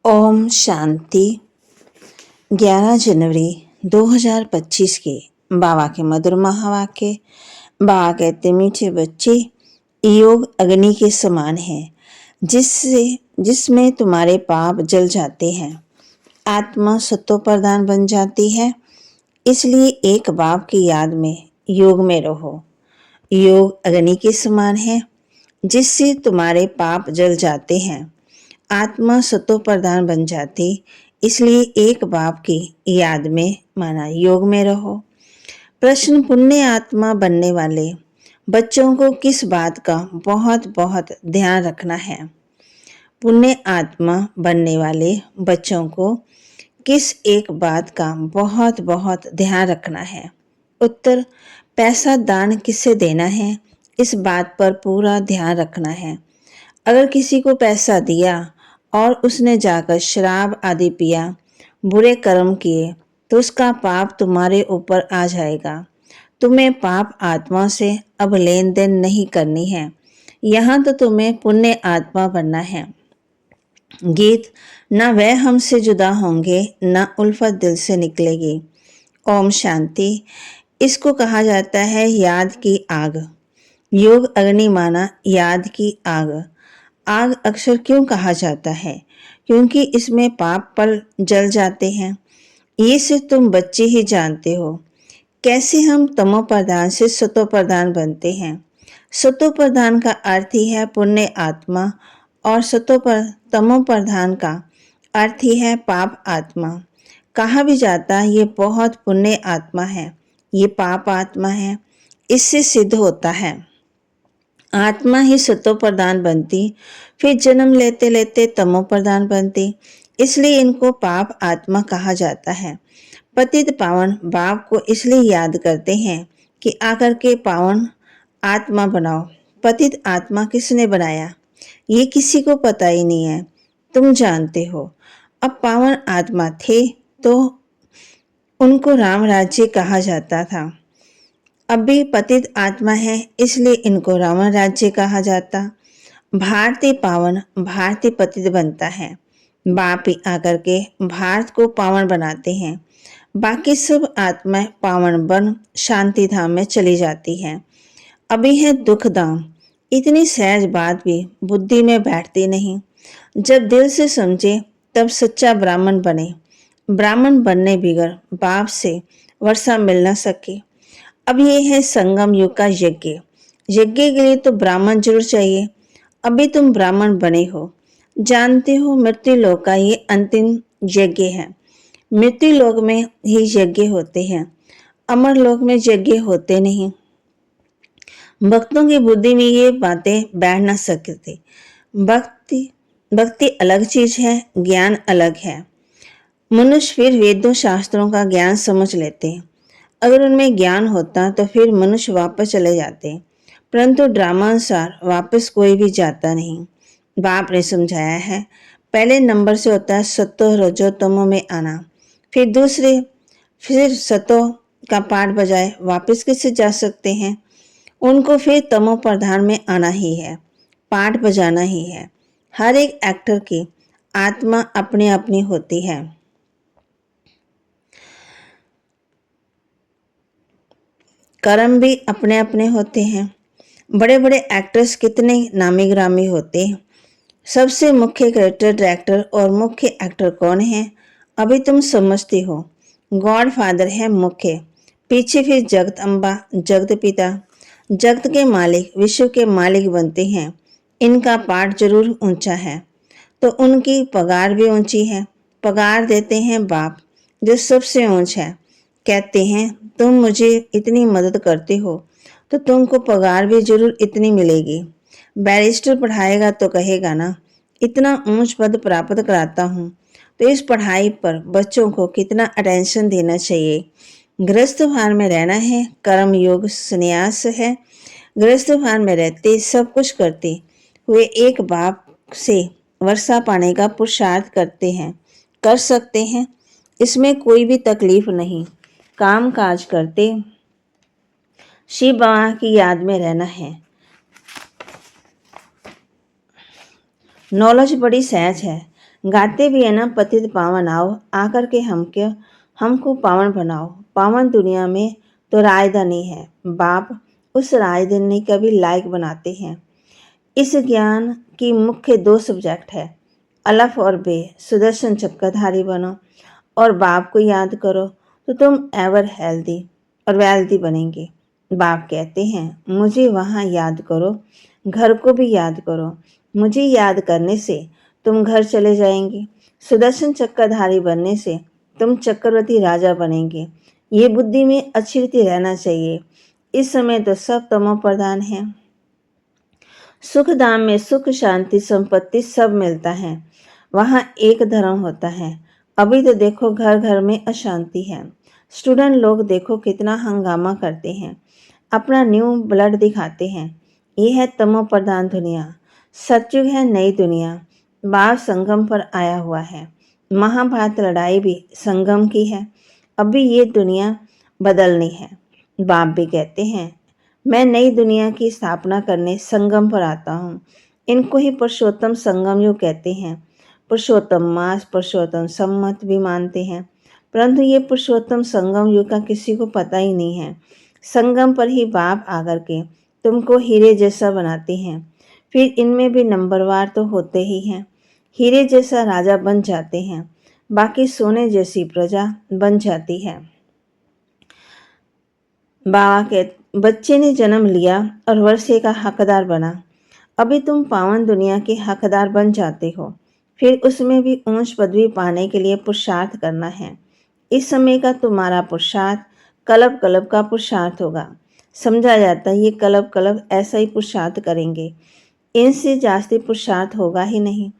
ओम शांति। 11 जनवरी 2025 के बाबा के मधुर महावाक्य। बाबा कहते, मीठे बच्चे, योग अग्नि के समान है जिसमें तुम्हारे पाप जल जाते हैं, आत्मा सत्व प्रधान बन जाती है। इसलिए एक बाप की याद में योग में रहो। योग अग्नि के समान है जिससे तुम्हारे पाप जल जाते हैं, आत्मा सत्व प्रधान बन जाती। इसलिए एक बाप की याद में माना योग में रहो। प्रश्न, पुण्य आत्मा बनने वाले बच्चों को किस बात का बहुत बहुत ध्यान रखना है? पुण्य आत्मा बनने वाले बच्चों को किस एक बात का बहुत बहुत ध्यान रखना है? उत्तर, पैसा दान किसे देना है, इस बात पर पूरा ध्यान रखना है। अगर किसी को पैसा दिया और उसने जाकर शराब आदि पिया, बुरे कर्म किए, तो उसका पाप तुम्हारे ऊपर आ जाएगा। तुम्हें पाप आत्मा से अब लेन देन नहीं करनी है। यहाँ तो तुम्हें पुण्य आत्मा बनना है। गीत, न वह हमसे जुदा होंगे, न उल्फत दिल से निकलेगी। ओम शांति। इसको कहा जाता है याद की आग। योग अग्नि माना याद की आग। आग अक्सर क्यों कहा जाता है? क्योंकि इसमें पाप पल जल जाते हैं। ये सिर्फ तुम बच्चे ही जानते हो। कैसे हम तमो प्रधान से सतो प्रधान बनते हैं? सतो प्रधान का अर्थ ही है पुण्य आत्मा और तमो प्रधान का अर्थ ही है पाप आत्मा। कहा भी जाता है ये बहुत पुण्य आत्मा है, ये पाप आत्मा है। इससे सिद्ध होता है आत्मा ही सतो प्रधान बनती, फिर जन्म लेते लेते तमो प्रधान बनती। इसलिए इनको पाप आत्मा कहा जाता है। पतित पावन बाप को इसलिए याद करते हैं कि आकर के पावन आत्मा बनाओ। पतित आत्मा किसने बनाया, ये किसी को पता ही नहीं है। तुम जानते हो। अब पावन आत्मा थे तो उनको राम राज्य कहा जाता था। अब भी पतित आत्मा है, इसलिए इनको रावण राज्य कहा जाता। भारतीय पावन भारतीय पतित बनता है। बाप ही आकर के भारत को पावन बनाते हैं। बाकी सब आत्माएं पावन बन शांति धाम में चली जाती हैं। अभी है दुख धाम। इतनी सहज बात भी बुद्धि में बैठती नहीं। जब दिल से समझे तब सच्चा ब्राह्मण बने। ब्राह्मण बनने बिगर बाप से वर्षा मिल न सके। अब ये है संगम युग का यज्ञ। यज्ञ के लिए तो ब्राह्मण जरूर चाहिए। अभी तुम ब्राह्मण बने हो। जानते हो मृत्यु लोक का ये अंतिम यज्ञ है। मृत्यु लोक में ही यज्ञ होते हैं, अमर लोक में यज्ञ होते नहीं। भक्तों की बुद्धि में ये बातें बैठ न सकती। भक्ति भक्ति अलग चीज है, ज्ञान अलग है। मनुष्य फिर वेदों शास्त्रों का ज्ञान समझ लेते हैं। अगर उनमें ज्ञान होता तो फिर मनुष्य वापस चले जाते, परंतु ड्रामानुसार वापस कोई भी जाता नहीं। बाप ने समझाया है, पहले नंबर से होता है सतो रजो तमो में आना, फिर सतो का पाठ बजाए वापस किससे जा सकते हैं? उनको फिर तमो प्रधान में आना ही है, पाठ बजाना ही है। हर एक एक्टर की आत्मा अपनी अपनी होती है। कर्म भी अपने अपने होते हैं। बड़े बड़े एक्टर्स कितने नामी ग्रामी होते हैं। सबसे मुख्य कैरेक्टर डायरेक्टर और मुख्य एक्टर कौन है? अभी तुम समझते हो। गॉड फादर है मुख्य, पीछे फिर जगत अम्बा, जगत पिता, जगत के मालिक, विश्व के मालिक बनते हैं। इनका पाठ जरूर ऊंचा है तो उनकी पगार भी ऊंची है। पगार देते हैं बाप जो सबसे ऊंच है। कहते हैं तुम मुझे इतनी मदद करते हो तो तुमको पगार भी जरूर इतनी मिलेगी। बैरिस्टर पढ़ाएगा तो कहेगा ना, इतना ऊंच पद प्राप्त कराता हूँ तो इस पढ़ाई पर बच्चों को कितना अटेंशन देना चाहिए। गृहस्थ भार में रहना है, कर्म योग संन्यास है। गृहस्थ भार में रहते सब कुछ करते हुए एक बाप से वर्षा पाने का पुरुषार्थ कर सकते हैं। इसमें कोई भी तकलीफ नहीं। काम काज करते शिव बाबा की याद में रहना है। नॉलेज बड़ी सहज है, गाते भी है ना, पतित पावन आओ, आकर के हमको पावन बनाओ। पावन दुनिया में तो रायदानी है, बाप उस रायदानी का भी लायक बनाते हैं। इस ज्ञान की मुख्य दो सब्जेक्ट है, अलफ और बे। सुदर्शन चक्रधारी बनो और बाप को याद करो तो तुम एवर हेल्दी और वेल्दी बनेंगे। बाप कहते हैं मुझे वहाँ याद करो, घर को भी याद करो। मुझे याद करने से तुम घर चले जाएंगे। सुदर्शन चक्रधारी बनने से तुम चक्रवर्ती राजा बनेंगे। ये बुद्धि में अच्छी रीति रहना चाहिए। इस समय तो सब तमो प्रधान है। सुख धाम में सुख, शांति, संपत्ति सब मिलता है। वहाँ एक धर्म होता है। अभी तो देखो घर घर में अशांति है। स्टूडेंट लोग देखो कितना हंगामा करते हैं, अपना न्यू ब्लड दिखाते हैं। ये है तमो प्रधान दुनिया। सतयुग है नई दुनिया। बाप संगम पर आया हुआ है। महाभारत लड़ाई भी संगम की है। अभी ये दुनिया बदलनी है। बाप भी कहते हैं मैं नई दुनिया की स्थापना करने संगम पर आता हूँ। इनको ही पुरुषोत्तम संगम युग कहते हैं। पुरुषोत्तम मास, पुरुषोत्तम सम्मत भी मानते हैं, परंतु ये पुरुषोत्तम संगम युग का किसी को पता ही नहीं है। संगम पर ही बाप आकर के तुमको हीरे जैसा बनाते हैं। फिर इनमें भी नंबरवार तो होते ही हैं। हीरे जैसा राजा बन जाते हैं, बाकी सोने जैसी प्रजा बन जाती है। बाबा के बच्चे ने जन्म लिया और वर्षे का हकदार बना। अभी तुम पावन दुनिया के हकदार बन जाते हो। फिर उसमें भी ऊंच पदवी पाने के लिए पुरुषार्थ करना है। इस समय का तुम्हारा पुरुषार्थ कलब कलब का पुरुषार्थ होगा। समझा जाता है ये कलब कलब ऐसा ही पुरुषार्थ करेंगे, इनसे जास्ती पुरुषार्थ होगा ही नहीं।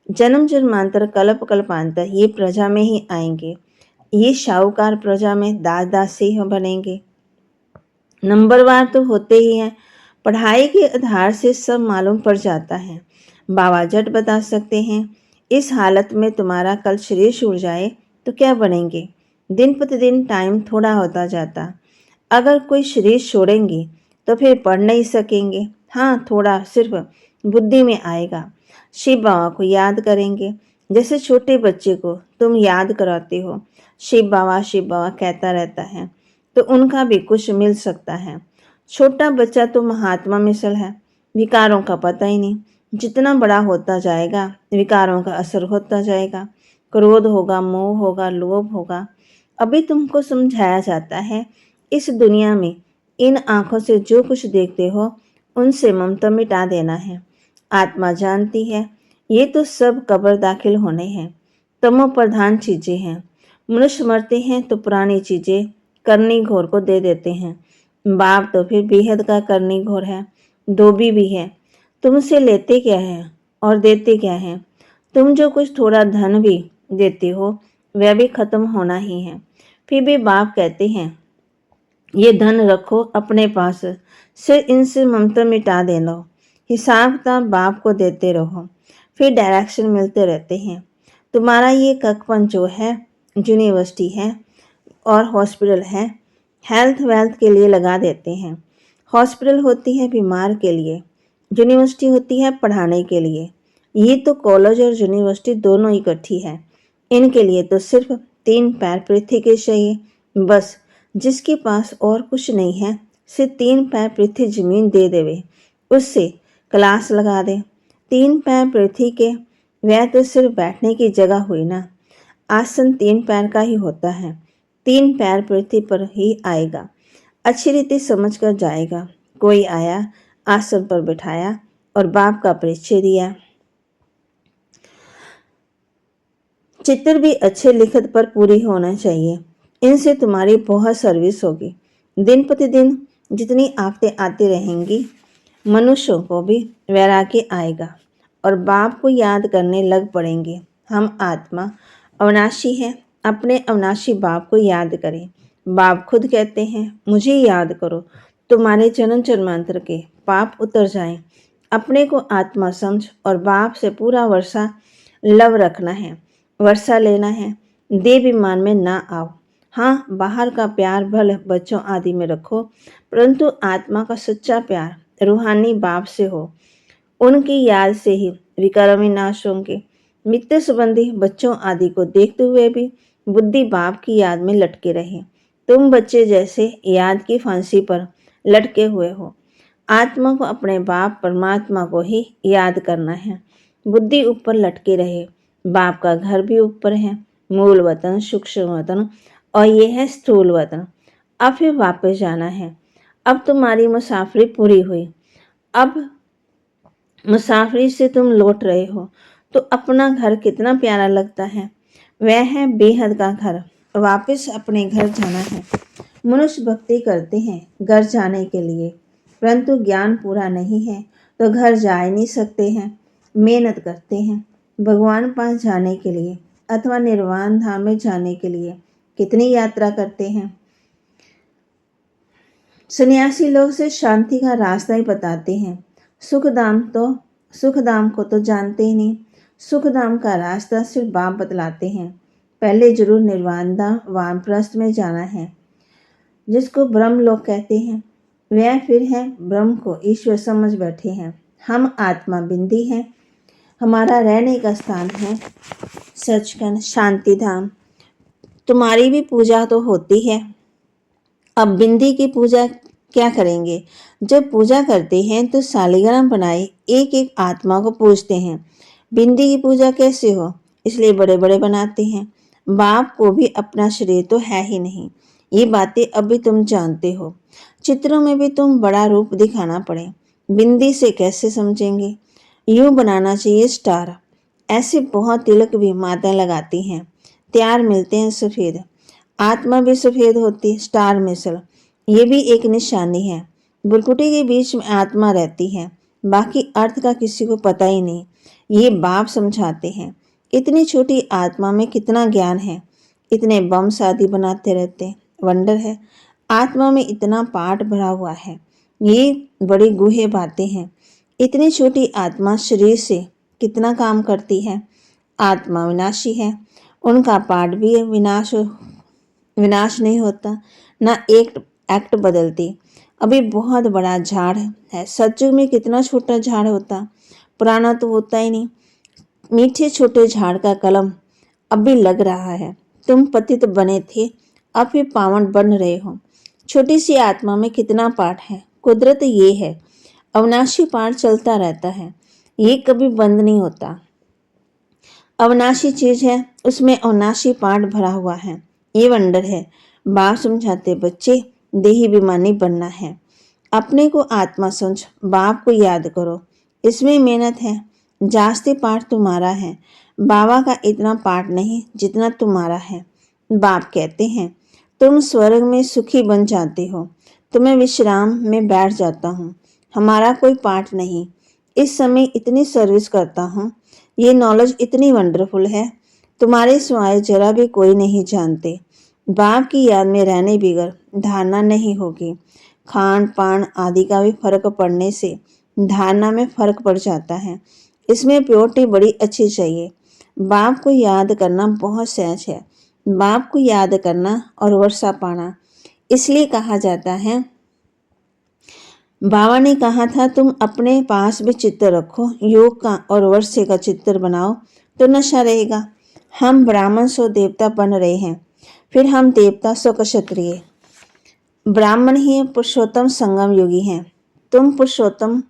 जन्म जन्मांतर कल्प कल्पांतर ये प्रजा में ही आएंगे। ये शाहूकार प्रजा में दास दासी बनेंगे। नंबरवार तो होते ही हैं। पढ़ाई के आधार से सब मालूम पड़ जाता है। बाबा जट बता सकते हैं इस हालत में तुम्हारा कल शरीर छूट जाए तो क्या बनेंगे। दिन प्रतिदिन टाइम थोड़ा होता जाता। अगर कोई शरीर छोड़ेंगे तो फिर पढ़ नहीं सकेंगे। हाँ, थोड़ा सिर्फ बुद्धि में आएगा। शिव बाबा को याद करेंगे, जैसे छोटे बच्चे को तुम याद कराते हो, शिव बाबा कहता रहता है, तो उनका भी कुछ मिल सकता है। छोटा बच्चा तो महात्मा मिसल है, विकारों का पता ही नहीं। जितना बड़ा होता जाएगा विकारों का असर होता जाएगा। क्रोध होगा, मोह होगा, लोभ होगा। अभी तुमको समझाया जाता है इस दुनिया में इन आंखों से जो कुछ देखते हो उनसे ममता मिटा देना है। आत्मा जानती है ये तो सब कब्र दाखिल होने हैं, तमो प्रधान चीजें हैं। मनुष्य मरते हैं तो पुरानी चीजें करनी घोर को दे देते हैं। बाप तो फिर बेहद का करनी घोर है, धोबी भी है। तुमसे लेते क्या है और देते क्या है। तुम जो कुछ थोड़ा धन भी देते हो वह भी खत्म होना ही है। फिर भी बाप कहते हैं ये धन रखो अपने पास, सिर्फ इनसे ममता मिटा देना। हिसाब किताब बाप को देते रहो, फिर डायरेक्शन मिलते रहते हैं। तुम्हारा ये ककपन जो है यूनिवर्सिटी है और हॉस्पिटल है, हेल्थ वेल्थ के लिए लगा देते हैं। हॉस्पिटल होती है बीमार के लिए, यूनिवर्सिटी होती है पढ़ाने के लिए। ये तो कॉलेज और यूनिवर्सिटी दोनों इकट्ठी है। इनके लिए तो सिर्फ 3 पैर पृथ्वी के चाहिए बस। जिसके पास और कुछ नहीं है, सिर्फ 3 पैर पृथ्वी जमीन दे देवे, उससे क्लास लगा दे। 3 पैर पृथ्वी के वह तो सिर्फ बैठने की जगह हुई ना। आसन 3 पैर का ही होता है। 3 पैर पृथ्वी पर ही आएगा। अच्छी रीति समझ कर जाएगा। कोई आया, आसन पर बिठाया और बाप का परिचय दिया। चित्र भी अच्छे लिखत पर पूरी होना चाहिए। इनसे तुम्हारी बहुत सर्विस होगी। दिन प्रतिदिन जितनी आफतें आती रहेंगी, मनुष्यों को भी वैराग्य आएगा और बाप को याद करने लग पड़ेंगे। हम आत्मा अविनाशी हैं, अपने अविनाशी बाप को याद करें। बाप खुद कहते हैं मुझे याद करो, तुम्हारे जन्म जन्मांतर के पाप उतर जाएं। अपने को आत्मा समझ और बाप से पूरा वर्षा लव रखना है, वर्षा लेना है। देवाभिमान में ना आओ। हाँ, बाहर का प्यार भले बच्चों आदि में रखो, परंतु आत्मा का सच्चा प्यार रूहानी बाप से हो। उनकी याद से ही विकार विनाश होंगे। मित्र संबंधी बच्चों आदि को देखते हुए भी बुद्धि बाप की याद में लटके रहे। तुम बच्चे जैसे याद की फांसी पर लटके हुए हो। आत्मा को अपने बाप परमात्मा को ही याद करना है। बुद्धि ऊपर लटके रहे। बाप का घर भी ऊपर है, मूल वतन, सूक्ष्म वतन और यह है स्थूल वतन। अब फिर वापस जाना है। अब तुम्हारी मुसाफरी पूरी हुई। अब मुसाफरी से तुम लौट रहे हो तो अपना घर कितना प्यारा लगता है। वह है बेहद का घर। वापस अपने घर जाना है। मनुष्य भक्ति करते हैं घर जाने के लिए, परंतु ज्ञान पूरा नहीं है तो घर जा ही नहीं सकते हैं। मेहनत करते हैं भगवान पास जाने के लिए अथवा निर्वाण धाम में जाने के लिए। कितनी यात्रा करते हैं। सन्यासी लोग से शांति का रास्ता ही बताते हैं। सुखधाम को तो जानते ही नहीं। सुखधाम का रास्ता सिर्फ बाप बतलाते हैं। पहले जरूर निर्वाण धाम वानप्रस्थ में जाना है, जिसको ब्रह्म लोग कहते हैं। वह फिर है ब्रह्म को ईश्वर समझ बैठे हैं। हम आत्मा बिंदी हैं। हमारा रहने का स्थान है सचखंड शांति धाम। तुम्हारी भी पूजा तो होती है। अब बिंदी की पूजा क्या करेंगे। जब पूजा करते हैं तो सालिग्राम बनाए एक एक आत्मा को पूजते हैं। बिंदी की पूजा कैसे हो, इसलिए बड़े बड़े बनाते हैं। बाप को भी अपना शरीर तो है ही नहीं। ये बातें अभी तुम जानते हो। चित्रों में भी तुम बड़ा रूप दिखाना पड़े। बिंदी से कैसे समझेंगे। यूं बनाना चाहिए स्टार। ऐसे बहुत तिलक भी माताएं लगाती हैं। तैयार मिलते हैं सफेद। आत्मा भी सफेद होती स्टार मिसल। ये भी एक निशानी है। बुरकुटी के बीच में आत्मा रहती है। बाकी अर्थ का किसी को पता ही नहीं। ये बाप समझाते हैं। इतनी छोटी आत्मा में कितना ज्ञान है। इतने बम शादी बनाते रहते। वंडर है। आत्मा में इतना पाठ भरा हुआ है। ये बड़ी गूढ़ बातें हैं। इतनी छोटी आत्मा शरीर से कितना काम करती है। आत्मा विनाशी है। उनका पाठ भी विनाश नहीं होता, ना एक एक्ट बदलती। अभी बहुत बड़ा झाड़ है। सतयुग में कितना छोटा झाड़ होता, पुराना तो होता ही नहीं। मीठे छोटे झाड़ का कलम अब भी लग रहा है। तुम पतित बने थे, अब भी पावन बन रहे हो। छोटी सी आत्मा में कितना पाठ है। कुदरत ये है, अविनाशी पाठ चलता रहता है। ये कभी बंद नहीं होता। अविनाशी चीज है, उसमें अविनाशी पाठ भरा हुआ है। ये वंडर है। बाप समझाते बच्चे देही विमानी बनना है। अपने को आत्मा समझ बाप को याद करो। इसमें मेहनत है। जास्ती पाठ तुम्हारा है। बाबा का इतना पाठ नहीं जितना तुम्हारा है। बाप कहते हैं तुम स्वर्ग में सुखी बन जाते हो तो मैं विश्राम में बैठ जाता हूँ। हमारा कोई पाठ नहीं। इस समय इतनी सर्विस करता हूँ। ये नॉलेज इतनी वंडरफुल है, तुम्हारे सिवाय जरा भी कोई नहीं जानते। बाप की याद में रहने बिगर धारणा नहीं होगी। खान पान आदि का भी फर्क पड़ने से धारणा में फर्क पड़ जाता है। इसमें प्योरिटी बड़ी अच्छी चाहिए। बाप को याद करना बहुत सहज है। बाप को याद करना और वर्षा पाना। इसलिए कहा जाता है, बाबा ने कहा था तुम अपने पास भी चित्र रखो, योग का और वर्षे का चित्र बनाओ तो नशा रहेगा। हम ब्राह्मण सो देवता बन रहे हैं, फिर हम देवता सो क्षत्रिय। ब्राह्मण ही पुरुषोत्तम संगम योगी हैं। तुम पुरुषोत्तम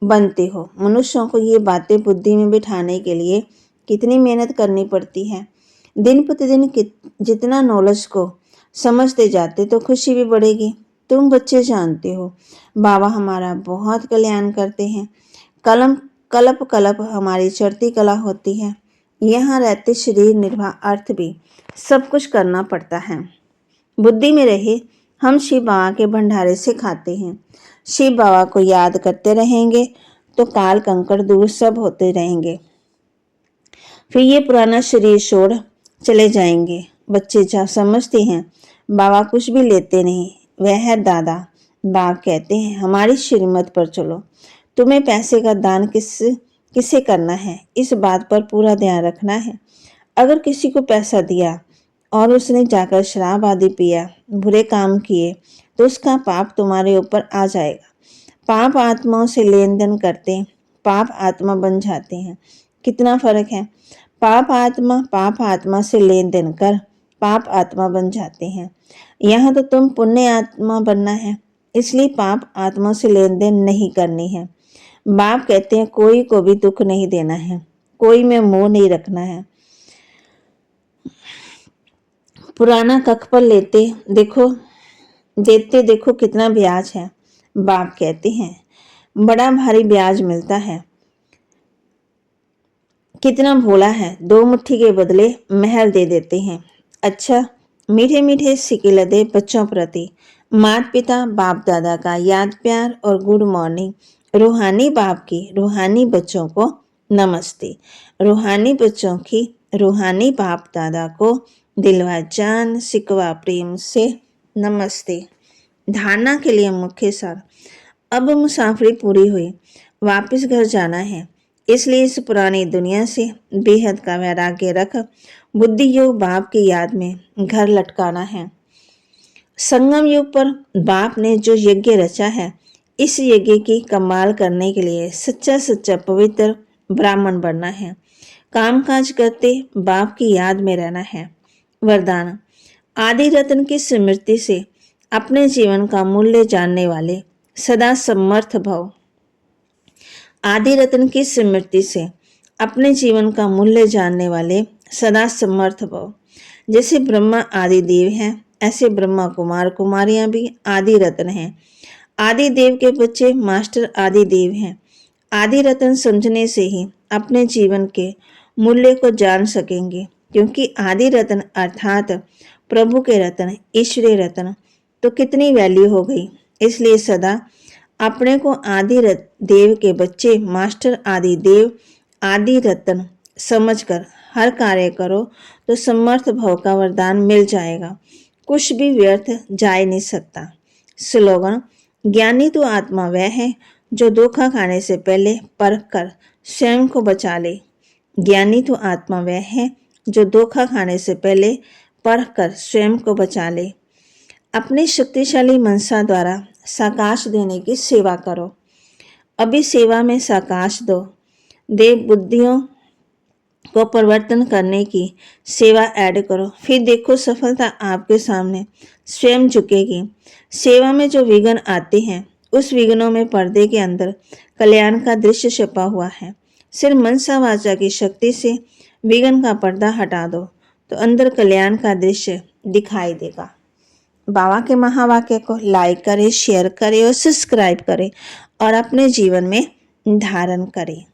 बनते हो। मनुष्यों को ये बातें बुद्धि में बिठाने के लिए कितनी मेहनत करनी पड़ती है। दिन प्रतिदिन जितना नॉलेज को समझते जाते तो खुशी भी बढ़ेगी। तुम बच्चे जानते हो बाबा हमारा बहुत कल्याण करते हैं। कलप कलप हमारी चढ़ती कला होती है। यहाँ रहते शरीर निर्वाह अर्थ भी सब कुछ करना पड़ता है। बुद्धि में रहे हम शिव बाबा के भंडारे से खाते हैं। शिव बाबा को याद करते रहेंगे तो काल कंकड़ दूर सब होते रहेंगे। फिर ये पुराना शरीर छोड़ चले जाएंगे। बच्चे जा समझते हैं बाबा कुछ भी लेते नहीं, वह है दादा। बाप कहते हैं हमारी श्रीमत पर चलो। तुम्हें पैसे का दान किसे करना है, इस बात पर पूरा ध्यान रखना है। अगर किसी को पैसा दिया और उसने जाकर शराब आदि पिया, बुरे काम किए, तो उसका पाप तुम्हारे ऊपर आ जाएगा। पाप आत्माओं से लेन देन करते पाप आत्मा बन जाते हैं। कितना फर्क है। पाप आत्मा से लेन देन कर पाप आत्मा बन जाते हैं। यहाँ तो तुम पुण्य आत्मा बनना है, इसलिए पाप आत्मा से लेन देन नहीं करनी है। बाप कहते हैं कोई को भी दुख नहीं देना है, कोई में मोह नहीं रखना है। पुराना कख पर देते देखो कितना ब्याज है। बाप कहते हैं बड़ा भारी ब्याज मिलता है। कितना भोला है, 2 मुट्ठी के बदले महल दे देते हैं। अच्छा, मीठे मीठे सिक्के लदे बच्चों प्रति माता पिता बाप दादा का याद प्यार और गुड मॉर्निंग। रूहानी बाप की रूहानी बच्चों को नमस्ते। रूहानी बच्चों की रूहानी बाप दादा को दिलवा जान सिकवा प्रेम से नमस्ते। धारणा के लिए मुख्य सार। अब मुसाफरी पूरी हुई, वापस घर जाना है, इसलिए इस पुरानी दुनिया से बेहद का वैराग्य रख बुद्धि योग बाप की याद में घर लटकाना है। संगम युग पर बाप ने जो यज्ञ रचा है, इस यज्ञ की कमाल करने के लिए सच्चा पवित्र ब्राह्मण बनना है। कामकाज करते बाप की याद में रहना है। वरदान। आदि रत्न की स्मृति से अपने जीवन का मूल्य जानने वाले सदा समर्थ भव। आदि रत्न की स्मृति से अपने जीवन का मूल्य जानने वाले सदा समर्थ भव। जैसे ब्रह्मा आदि देव हैं, ऐसे ब्रह्मा कुमार कुमारियां भी आदि रत्न हैं। आदि देव के बच्चे मास्टर आदि देव हैं। आदि रत्न समझने से ही अपने जीवन के मूल्य को जान सकेंगे, क्योंकि आदि रत्न अर्थात प्रभु के रत्न, ईश्वरीय रत्न तो कितनी वैल्यू हो गई। इसलिए सदा अपने को आदि देव के बच्चे मास्टर आदि देव आदि रत्न समझकर हर कार्य करो तो समर्थ भव का वरदान मिल जाएगा। कुछ भी व्यर्थ जा नहीं सकता। स्लोगन। ज्ञानी तो आत्मा वह है जो धोखा खाने से पहले परख कर स्वयं को बचा ले। ज्ञानी तो आत्मा वह है जो धोखा खाने से पहले परख कर स्वयं को बचा ले। अपनी शक्तिशाली मनसा द्वारा साकाश देने की सेवा करो। अभी सेवा में साकाश दो। देव बुद्धियों को परिवर्तन करने की सेवा ऐड करो, फिर देखो सफलता आपके सामने स्वयं झुकेगी। सेवा में जो विघ्न आते हैं, उस विघ्नों में पर्दे के अंदर कल्याण का दृश्य छपा हुआ है। सिर्फ मनसा वाचा की शक्ति से विघ्न का पर्दा हटा दो तो अंदर कल्याण का दृश्य दिखाई देगा। बाबा के महावाक्य को लाइक करें, शेयर करें और सब्सक्राइब करें और अपने जीवन में धारण करें।